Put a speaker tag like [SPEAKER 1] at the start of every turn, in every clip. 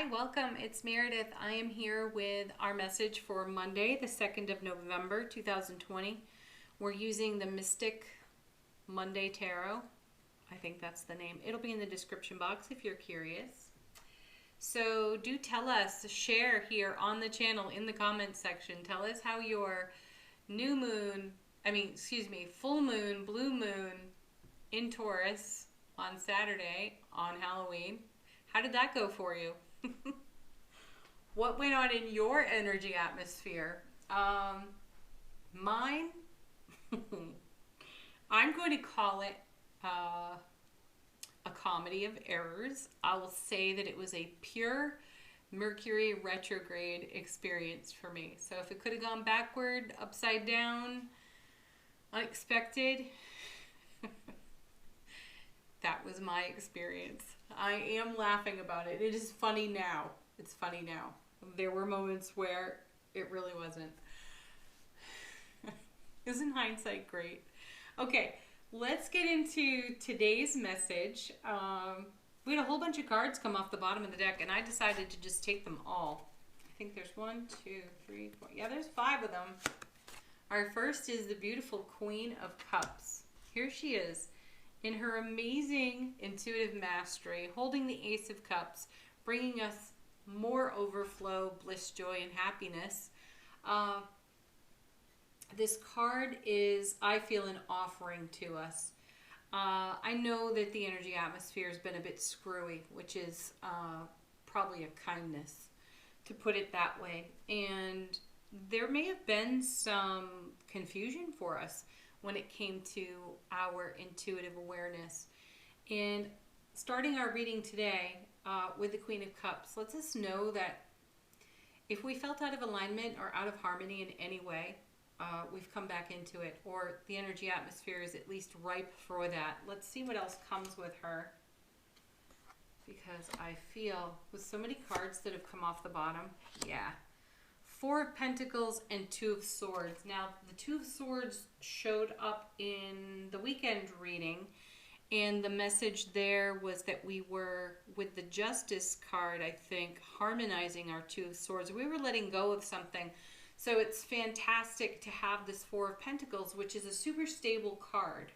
[SPEAKER 1] Hi, welcome. It's Meredith. I am here with our message for Monday, the 2nd of November, 2020. We're using the Mystic Monday Tarot. I think that's the name. It'll be in the description box if you're curious. So do tell us, share here on the channel in the comments section. Tell us how your full moon, blue moon in Taurus on Saturday on Halloween. How did that go for you? What went on in your energy atmosphere? Mine, I'm going to call it a comedy of errors. I will say that it was a pure Mercury retrograde experience for me. So if it could have gone backward, upside down, unexpected, that was my experience. I am laughing about it. It is funny now. It's funny now. There were moments where it really wasn't. Isn't hindsight great? Okay, let's get into today's message. We had a whole bunch of cards come off the bottom of the deck, and I decided to just take them all. I think there's 1, 2, 3, 4. Yeah, there's 5 of them. Our first is the beautiful Queen of Cups. Here she is, in her amazing intuitive mastery, holding the Ace of Cups, bringing us more overflow, bliss, joy, and happiness. This card is, I feel, an offering to us. I know that the energy atmosphere has been a bit screwy, which is probably a kindness, to put it that way. And there may have been some confusion for us when it came to our intuitive awareness. And starting our reading today with the Queen of Cups lets us know that if we felt out of alignment or out of harmony in any way, we've come back into it, or the energy atmosphere is at least ripe for that. Let's see what else comes with her, because I feel with so many cards that have come off the bottom, yeah. 4 of Pentacles and 2 of Swords. Now, the 2 of Swords showed up in the weekend reading, and the message there was that we were, with the Justice card, I think, harmonizing our 2 of Swords. We were letting go of something. So it's fantastic to have this 4 of Pentacles, which is a super stable card.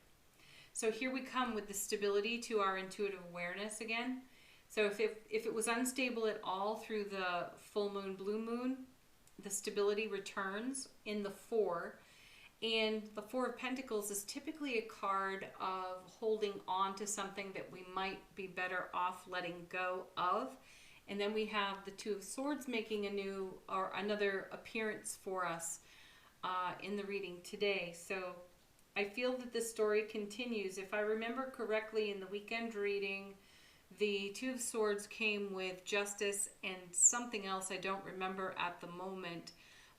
[SPEAKER 1] So here we come with the stability to our intuitive awareness again. So if it was unstable at all through the full moon, blue moon, the stability returns in the 4. And the 4 of Pentacles is typically a card of holding on to something that we might be better off letting go of. And then we have the 2 of Swords making another appearance for us in the reading today. So I feel that the story continues. If I remember correctly, in the weekend reading, the 2 of Swords came with Justice and something else I don't remember at the moment.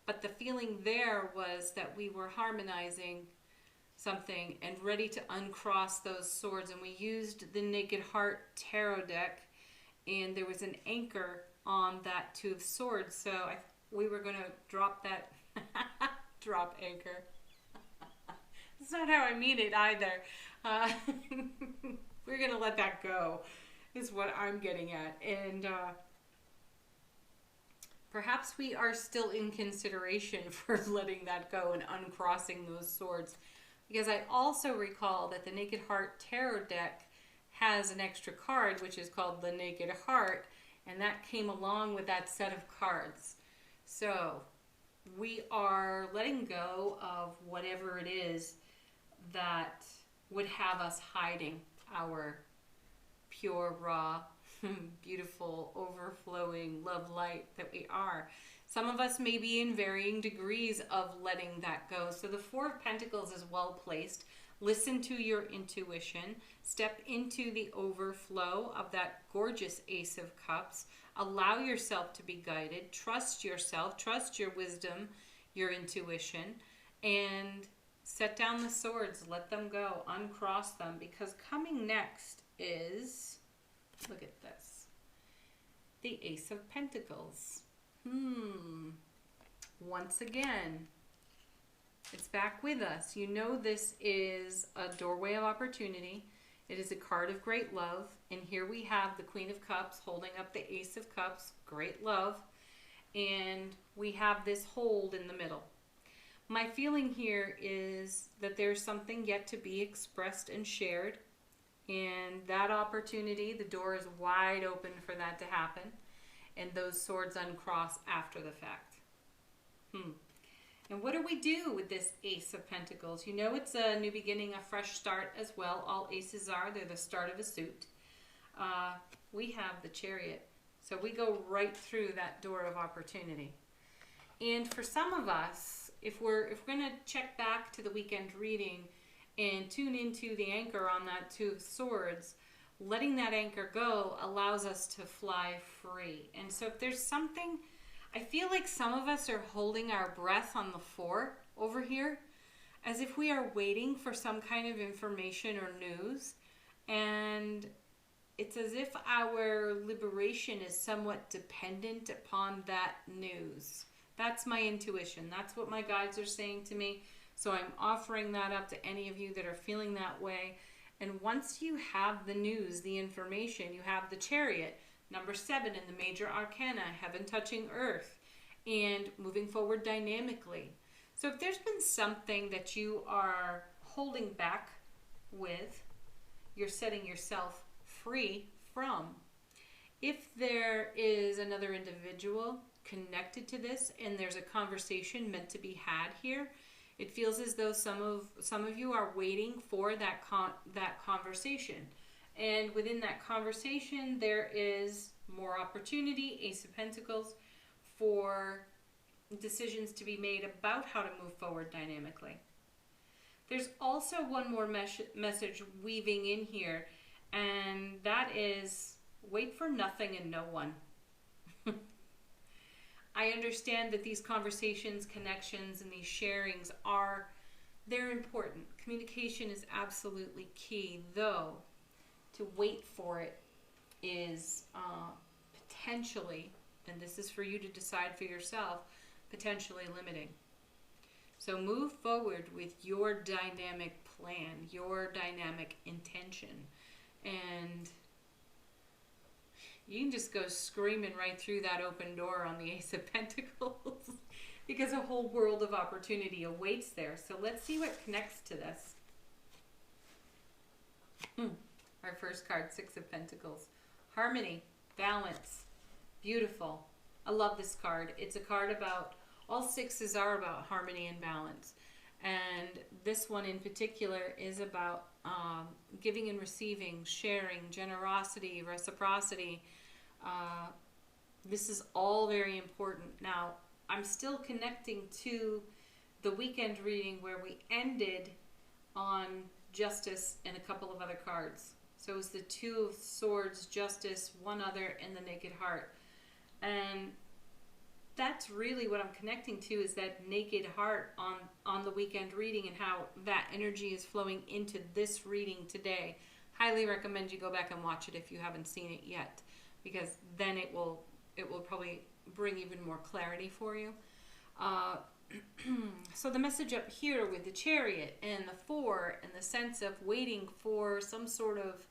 [SPEAKER 1] But the feeling there was that we were harmonizing something and ready to uncross those swords. And we used the Naked Heart Tarot deck, and there was an anchor on that 2 of Swords. So we were going to drop that, drop anchor. That's not how I mean it either. We're going to let that go, is what I'm getting at. And perhaps we are still in consideration for letting that go and uncrossing those swords. Because I also recall that the Naked Heart Tarot deck has an extra card, which is called the Naked Heart, and that came along with that set of cards. So we are letting go of whatever it is that would have us hiding our pure, raw, beautiful, overflowing love light that we are. Some of us may be in varying degrees of letting that go. So the 4 of Pentacles is well placed. Listen to your intuition. Step into the overflow of that gorgeous Ace of Cups. Allow yourself to be guided. Trust yourself. Trust your wisdom, your intuition. And set down the swords. Let them go. Uncross them. Because coming next is, look at this, the Ace of Pentacles. Once again, it's back with us. You know this is a doorway of opportunity. It is a card of great love. And here we have the Queen of Cups holding up the Ace of Cups, great love. And we have this hold in the middle. My feeling here is that there's something yet to be expressed and shared. And that opportunity, the door is wide open for that to happen. And those swords uncross after the fact. And what do we do with this Ace of Pentacles? You know, it's a new beginning, a fresh start as well. All aces are. They're the start of a suit. We have the Chariot. So we go right through that door of opportunity. And for some of us, if we're going to check back to the weekend reading and tune into the anchor on that Two of Swords, letting that anchor go allows us to fly free. And so if there's something, I feel like some of us are holding our breath on the Four over here, as if we are waiting for some kind of information or news. And it's as if our liberation is somewhat dependent upon that news. That's my intuition. That's what my guides are saying to me. So I'm offering that up to any of you that are feeling that way. And once you have the news, the information, you have the Chariot, number 7 in the major arcana, heaven touching earth, and moving forward dynamically. So if there's been something that you are holding back with, you're setting yourself free from. If there is another individual connected to this and there's a conversation meant to be had here, it feels as though some of you are waiting for that conversation. And within that conversation, there is more opportunity, Ace of Pentacles, for decisions to be made about how to move forward dynamically. There's also one more message weaving in here, and that is wait for nothing and no one. I understand that these conversations, connections, and these sharings they're important. Communication is absolutely key, though to wait for it is potentially, and this is for you to decide for yourself, potentially limiting. So move forward with your dynamic plan, your dynamic intention, and you can just go screaming right through that open door on the Ace of Pentacles because a whole world of opportunity awaits there. So let's see what connects to this. Our first card, 6 of Pentacles. Harmony, balance, beautiful. I love this card. It's a card about, all 6s are about harmony and balance. And this one in particular is about giving and receiving, sharing, generosity, reciprocity. This is all very important. Now, I'm still connecting to the weekend reading where we ended on Justice and a couple of other cards. So it was the Two of Swords, Justice, one other, and the Naked Heart. And that's really what I'm connecting to, is that Naked Heart on the weekend reading and how that energy is flowing into this reading today. Highly recommend you go back and watch it if you haven't seen it yet, because then it will probably bring even more clarity for you. So the message up here with the Chariot and the 4 and the sense of waiting for some sort of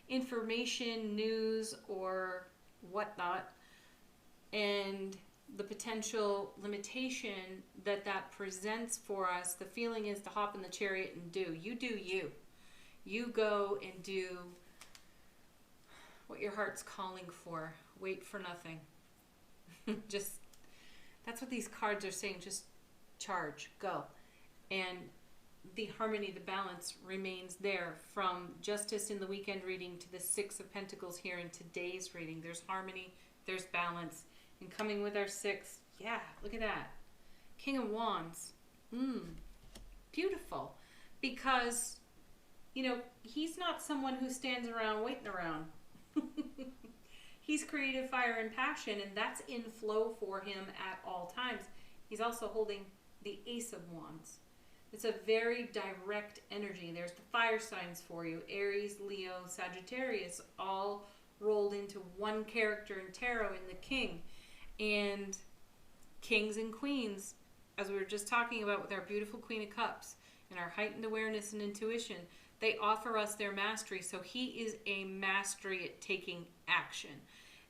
[SPEAKER 1] information, news, or whatnot, and the potential limitation that presents for us, the feeling is to hop in the Chariot and do. You do you. You go and do what your heart's calling for. Wait for nothing. Just, that's what these cards are saying. Just charge, go. And the harmony, the balance remains there from Justice in the weekend reading to the 6 of Pentacles here in today's reading. There's harmony, there's balance. And coming with our 6, yeah, look at that. King of Wands. Beautiful. Because, you know, he's not someone who stands around waiting around. He's creative, fire, and passion, and that's in flow for him at all times. He's also holding the Ace of Wands. It's a very direct energy. There's the fire signs for you. Aries, Leo, Sagittarius, all rolled into one character in tarot in the King. And kings and queens, as we were just talking about with our beautiful Queen of Cups and our heightened awareness and intuition, They offer us their mastery. So he is a mastery at taking action.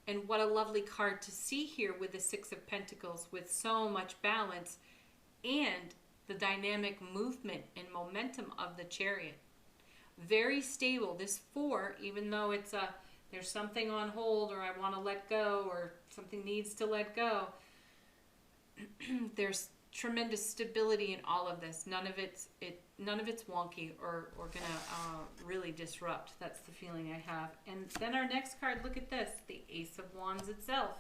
[SPEAKER 1] And what a lovely card to see here with the Six of Pentacles, with so much balance and the dynamic movement and momentum of the Chariot. Very stable. This 4, even though it's there's something on hold, or I want to let go, or something needs to let go, there's tremendous stability in all of this. None of it's wonky or gonna really disrupt. That's the feeling I have. And then our next card, look at this, the Ace of Wands itself.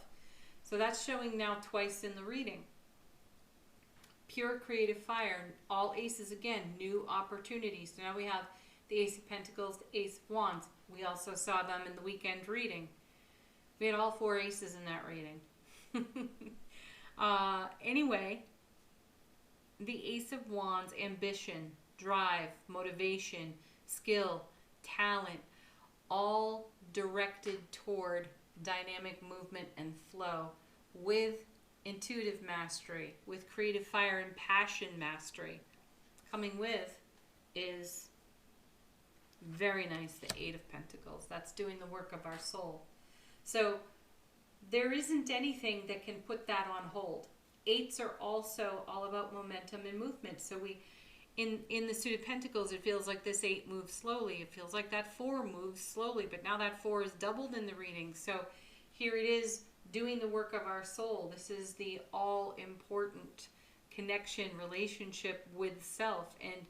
[SPEAKER 1] So that's showing now twice in the reading. Pure creative fire, all aces again, new opportunities. So now we have the Ace of Pentacles, the Ace of Wands. We also saw them in the weekend reading. We had all 4 aces in that reading. Anyway, the Ace of Wands, ambition, drive, motivation, skill, talent, all directed toward dynamic movement and flow, with intuitive mastery, with creative fire and passion mastery. Coming with is very nice, the 8 of Pentacles. That's doing the work of our soul. So there isn't anything that can put that on hold. 8s are also all about momentum and movement. So in the Suit of Pentacles, it feels like this 8 moves slowly. It feels like that 4 moves slowly, but now that 4 is doubled in the reading. So here it is, doing the work of our soul. This is the all-important connection, relationship with self, and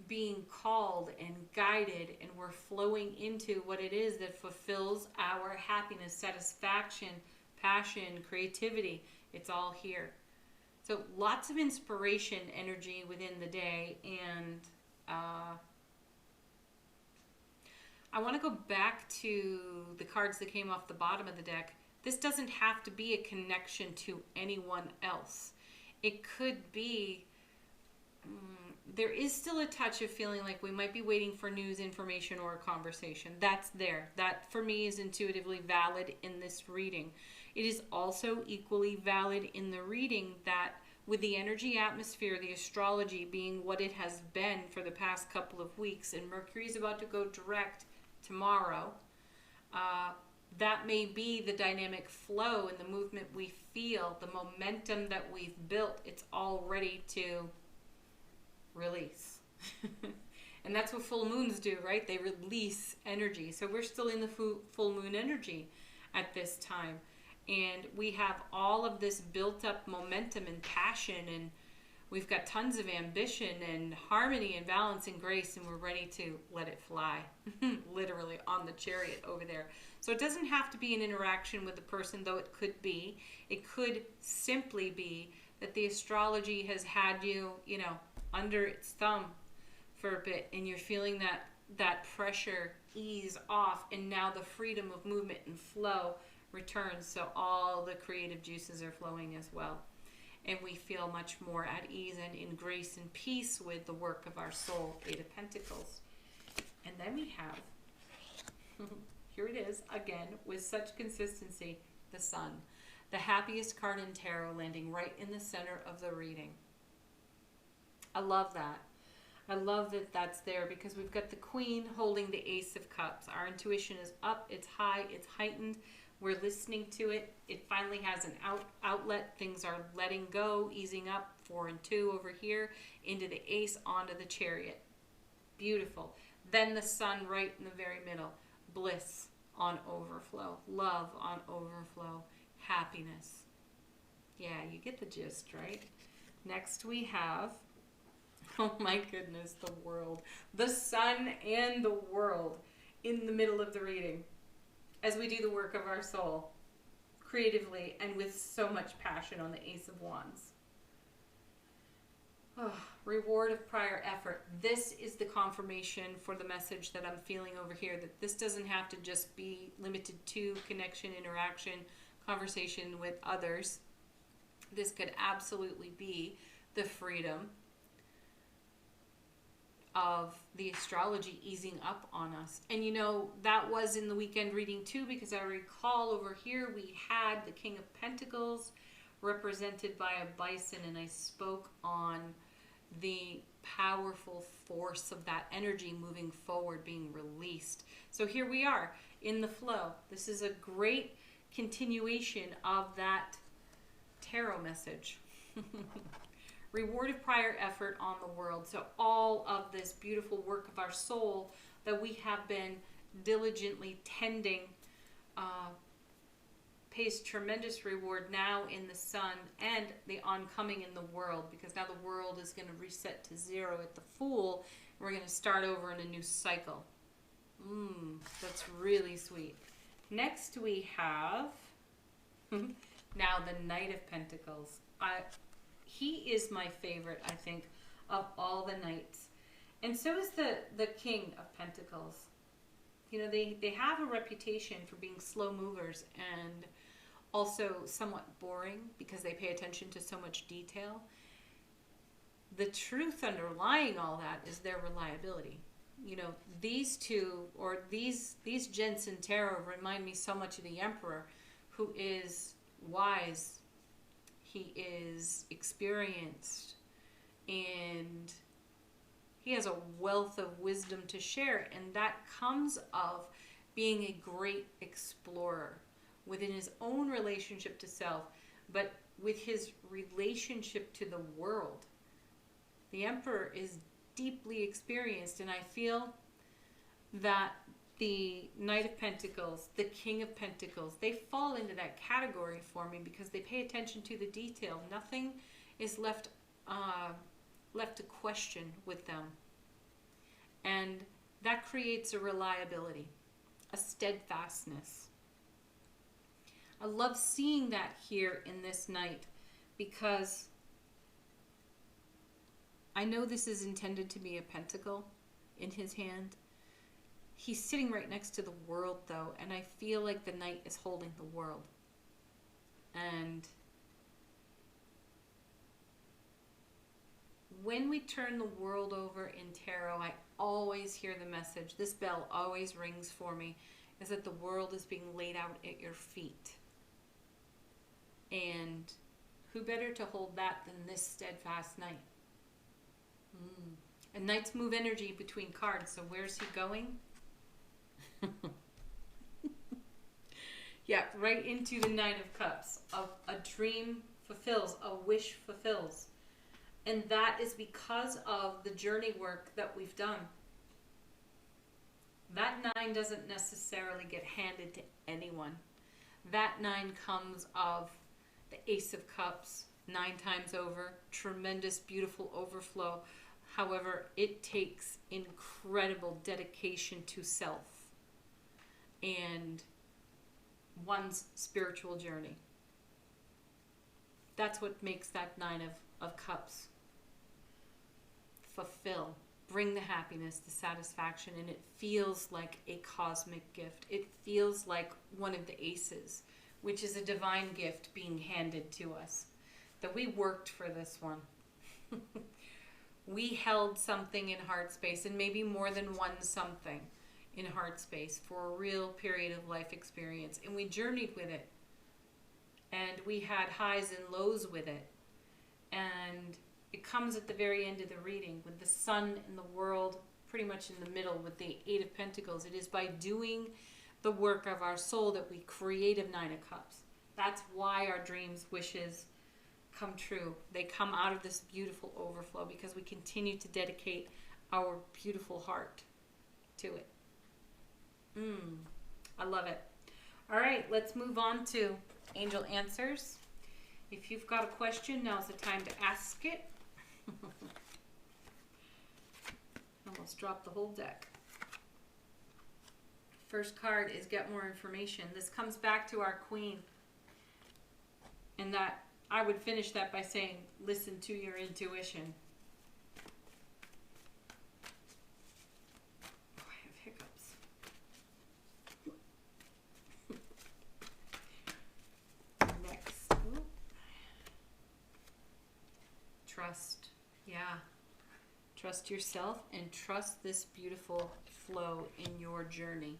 [SPEAKER 1] being called and guided, and we're flowing into what it is that fulfills our happiness, satisfaction, passion, creativity. It's all here. So lots of inspiration energy within the day. And I want to go back to the cards that came off the bottom of the deck. This doesn't have to be a connection to anyone else. It could be, there is still a touch of feeling like we might be waiting for news, information, or a conversation. That's there. That, for me, is intuitively valid in this reading. It is also equally valid in the reading that with the energy atmosphere, the astrology being what it has been for the past couple of weeks, and Mercury is about to go direct tomorrow, that may be the dynamic flow and the movement we feel, the momentum that we've built. It's all ready to release. And that's what full moons do, right? They release energy. So we're still in the full moon energy at this time. And we have all of this built up momentum and passion, and we've got tons of ambition and harmony and balance and grace, and we're ready to let it fly. Literally on the Chariot over there. So it doesn't have to be an interaction with the person, though it could be. It could simply be that the astrology has had you, under its thumb for a bit, and you're feeling that pressure ease off, and now the freedom of movement and flow returns. So all the creative juices are flowing as well. And we feel much more at ease and in grace and peace with the work of our soul, 8 of Pentacles. And then we have, here it is again, with such consistency, the Sun. The happiest card in tarot, landing right in the center of the reading. I love that. I love that that's there, because we've got the Queen holding the Ace of Cups. Our intuition is up, it's high, it's heightened. We're listening to it. It finally has an outlet. Things are letting go, easing up. 4 and 2 over here, into the Ace, onto the Chariot. Beautiful. Then the Sun right in the very middle. Bliss on overflow. Love on overflow. Happiness. Yeah, you get the gist, right? Next we have, oh my goodness, the world. The Sun and the world in the middle of the reading, as we do the work of our soul, creatively and with so much passion, on the Ace of Wands. Oh, reward of prior effort. This is the confirmation for the message that I'm feeling over here, that this doesn't have to just be limited to connection, interaction, conversation with others. This could absolutely be the freedom of the astrology easing up on us. And that was in the weekend reading too, because I recall over here we had the King of Pentacles represented by a bison, and I spoke on the powerful force of that energy moving forward, being released. So here we are in the flow. This is a great continuation of that tarot message. Reward of prior effort on the world. So all of this beautiful work of our soul that we have been diligently tending pays tremendous reward now in the sun and the oncoming in the world, because now the world is going to reset to zero at the Fool. And we're going to start over in a new cycle. That's really sweet. Next we have now the Knight of Pentacles. He is my favorite, I think, of all the knights. And so is the King of Pentacles. You know, they have a reputation for being slow movers and also somewhat boring because they pay attention to so much detail. The truth underlying all that is their reliability. You know, these two, or these gents in tarot remind me so much of the Emperor, who is wise, he is experienced, and he has a wealth of wisdom to share, and that comes of being a great explorer within his own relationship to self, but with his relationship to the world. The Emperor is deeply experienced, and I feel that the Knight of Pentacles, the King of Pentacles, they fall into that category for me because they pay attention to the detail. Nothing is left to question with them. And that creates a reliability, a steadfastness. I love seeing that here in this Knight because I know this is intended to be a pentacle in his hand. He's sitting right next to the world though, and I feel like the Knight is holding the world. And when we turn the world over in tarot, I always hear the message, this bell always rings for me, is that the world is being laid out at your feet. And who better to hold that than this steadfast Knight? And Knights move energy between cards, so where's he going? Yeah, right into the Nine of Cups. A dream fulfills, a wish fulfills. And that is because of the journey work that we've done. That 9 doesn't necessarily get handed to anyone. That 9 comes of the Ace of Cups, 9 times over, tremendous, beautiful overflow. However, it takes incredible dedication to self and one's spiritual journey. That's what makes that 9 of Cups fulfill, bring the happiness, the satisfaction, and it feels like a cosmic gift. It feels like one of the aces, which is a divine gift being handed to us, that we worked for this one. We held something in heart space, and maybe more than one something in heart space for a real period of life experience, and we journeyed with it, and we had highs and lows with it, and it comes at the very end of the reading with the sun and the world pretty much in the middle with the 8 of Pentacles. It is by doing the work of our soul that we create a 9 of Cups. That's why our dreams, wishes come true. They come out of this beautiful overflow because we continue to dedicate our beautiful heart to it. I love it. All right, let's move on to Angel Answers. If you've got a question, now's the time to ask it. Almost dropped the whole deck. First card is Get More Information. This comes back to our Queen. And that I would finish that by saying, listen to your intuition. Oh, I have hiccups. Next. Ooh. Trust. Yeah. Trust yourself and trust this beautiful flow in your journey.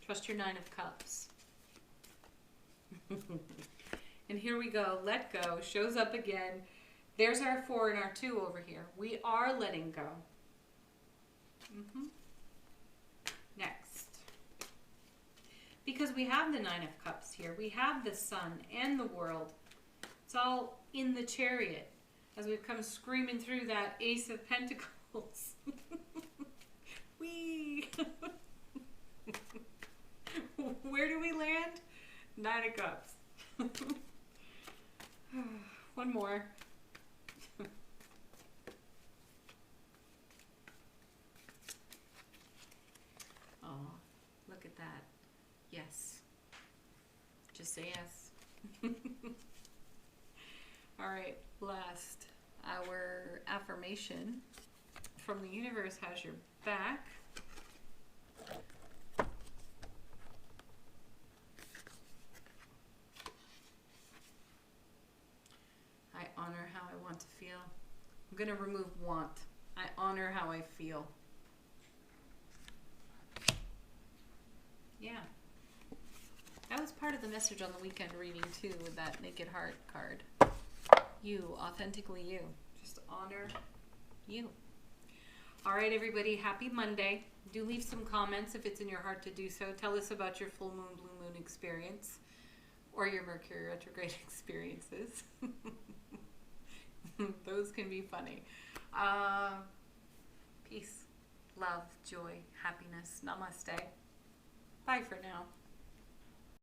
[SPEAKER 1] Trust your 9 of Cups. And here we go. Let go shows up again. There's our 4 and our 2 over here. We are letting go. Next. Because we have the 9 of Cups here. We have the Sun and the World. It's all in the Chariot as we've come screaming through that Ace of Pentacles. Whee! Where do we land? 9 of Cups. One more. Oh, look at that. Yes. Just say yes. All right, last, our affirmation from the universe has your back. I honor how I want to feel. I'm going to remove want. I honor how I feel. Yeah. That was part of the message on the weekend reading too with that Naked Heart card. You, authentically you. Just honor you. All right, everybody, happy Monday. Do leave some comments if it's in your heart to do so. Tell us about your full moon, blue moon experience or your Mercury retrograde experiences. Those can be funny. Peace, love, joy, happiness. Namaste. Bye for now.